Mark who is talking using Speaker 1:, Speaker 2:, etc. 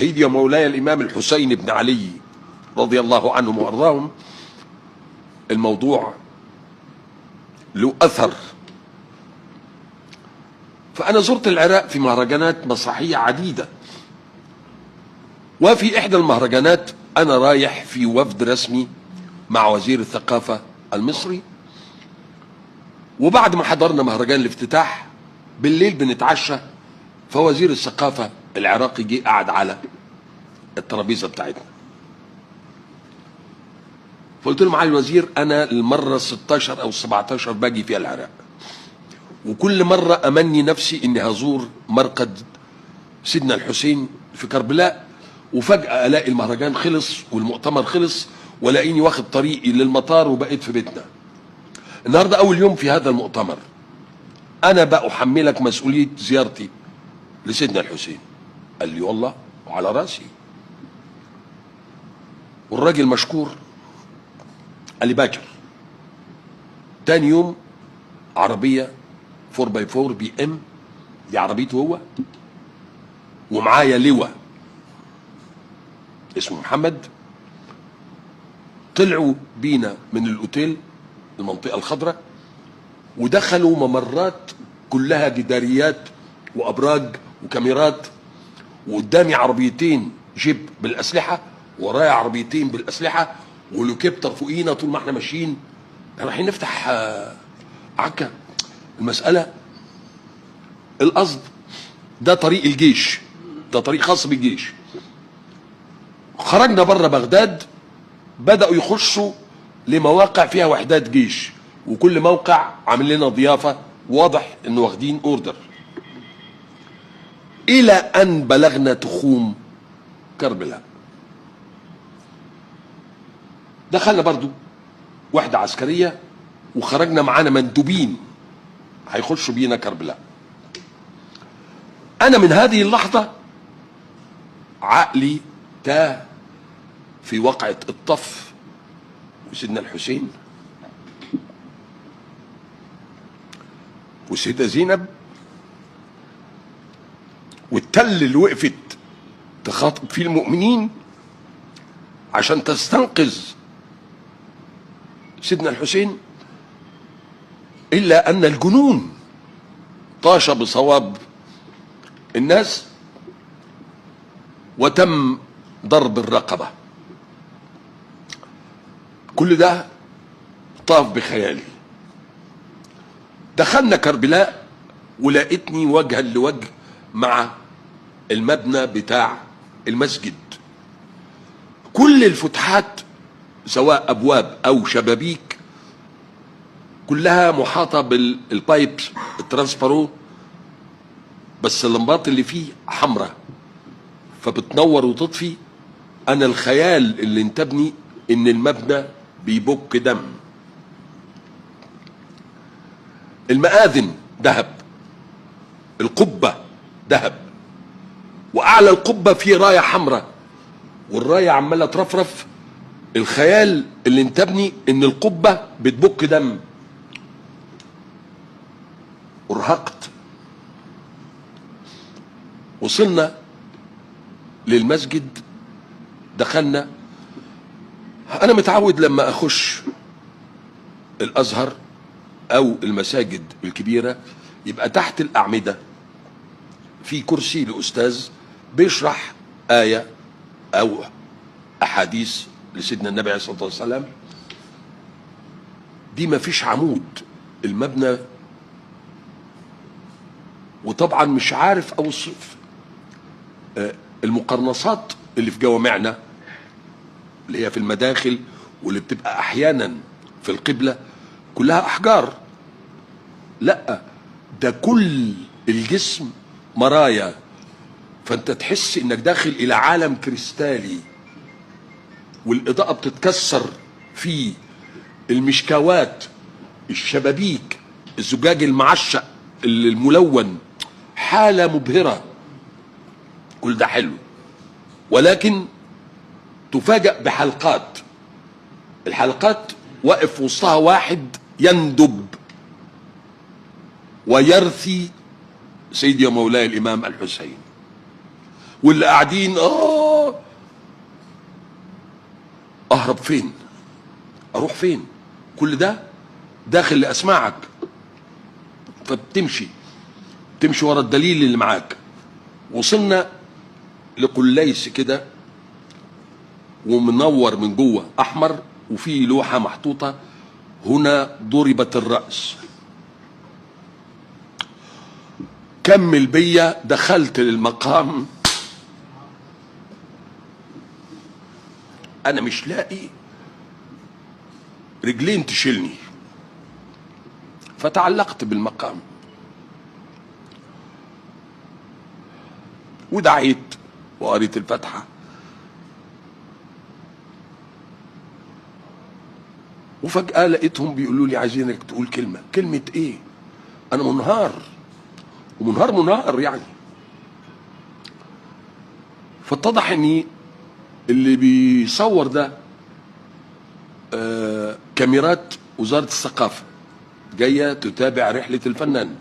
Speaker 1: سيدي ومولاي الإمام الحسين بن علي رضي الله عنهم وأرضاهم، الموضوع له أثر. فأنا زرت العراق في مهرجانات مسرحية عديدة، وفي إحدى المهرجانات أنا رايح في وفد رسمي مع وزير الثقافة المصري، وبعد ما حضرنا مهرجان الافتتاح بالليل بنتعشى، فوزير الثقافة العراقي جه قعد على الترابيزة بتاعتنا. فقلت له: معالي الوزير، أنا المرة 16 أو 17 باجي فيها العراق، وكل مرة أمني نفسي إني هزور مرقد سيدنا الحسين في كربلاء، وفجأة ألاقي المهرجان خلص والمؤتمر خلص، ولاقيني واخد طريقي للمطار وبقيت في بيتنا. النهارده أول يوم في هذا المؤتمر، أنا بقى أحملك مسؤولية زيارتي لسيدنا الحسين. قال لي: والله وعلى راسي. والراجل مشكور. قال لي: باكر. تاني يوم عربية 4x4 بي ام، دي عربيته هو، ومعايا لواء اسمه محمد. طلعوا بينا من الاوتيل المنطقة الخضراء، ودخلوا ممرات كلها جداريات وابراج وكاميرات، وقدامي عربيتين جيب بالاسلحة، ورايا عربيتين بالاسلحة، والهليكوبتر فوقينا طول ما احنا ماشيين رايحين نفتح عكا. المسألة القصد ده طريق الجيش، ده طريق خاص بالجيش. خرجنا بره بغداد، بدأوا يخشوا لمواقع فيها وحدات جيش، وكل موقع عامل لنا ضيافة، واضح انه واخدين اوردر، الى ان بلغنا تخوم كربلاء. دخلنا برضو وحدة عسكرية، وخرجنا معانا مندوبين هيخشوا بينا كربلاء. انا من هذه اللحظة عقلي تاه في وقعة الطف وسيدنا الحسين وسيدة زينب، والتل اللي وقفت تخاطب فيه المؤمنين عشان تستنقذ سيدنا الحسين، إلا أن الجنون طاش بصواب الناس وتم ضرب الرقبة. كل ده طاف بخيالي. دخلنا كربلاء ولقيتني وجها لوجه مع المبنى بتاع المسجد. كل الفتحات سواء أبواب أو شبابيك كلها محاطة بالبايبس الترانسبارو، بس اللمبات اللي فيه حمراء فبتنور وتطفي. أنا الخيال اللي انتابني إن المبنى بيبك دم. المآذن ذهب، القبة ذهب، وأعلى القبة فيه راية حمراء، والراية عمالة ترفرف. الخيال اللي انتابني إن القبة بتبك دم. ارهقت. وصلنا للمسجد، دخلنا. أنا متعود لما أخش الأزهر أو المساجد الكبيرة يبقى تحت الأعمدة في كرسي لأستاذ بيشرح آية أو أحاديث لسيدنا النبي عليه الصلاة والسلام. دي ما فيش عمود، المبنى، وطبعا مش عارف أوصف المقرنصات اللي في جوامعنا اللي هي في المداخل واللي بتبقى أحيانا في القبلة كلها أحجار. لا، ده كل الجسم مرايا، فأنت تحس إنك داخل إلى عالم كريستالي، والإضاءة بتتكسر فيه، المشكوات، الشبابيك، الزجاج المعشق الملون، حالة مبهرة. كل ده حلو، ولكن تفاجأ بحلقات. الحلقات واقف وسطها واحد يندب ويرثي سيدي ومولاي الإمام الحسين، واللي قاعدين اهرب فين؟ اروح فين؟ كل ده داخل لاسماعك، فبتمشي ورا الدليل اللي معاك. وصلنا لقليس كده ومنور من جوه احمر، وفي لوحه محطوطه هنا ضربت الراس. كمل بيا، دخلت للمقام، انا مش لاقي رجلين تشيلني، فتعلقت بالمقام ودعيت وقريت الفاتحه، وفجأة لقيتهم بيقولوا لي عايزينك تقول كلمة. كلمة ايه؟ انا منهار، ومنهار يعني. فاتضح اني اللي بيصور ده كاميرات وزارة الثقافة جاية تتابع رحلة الفنان.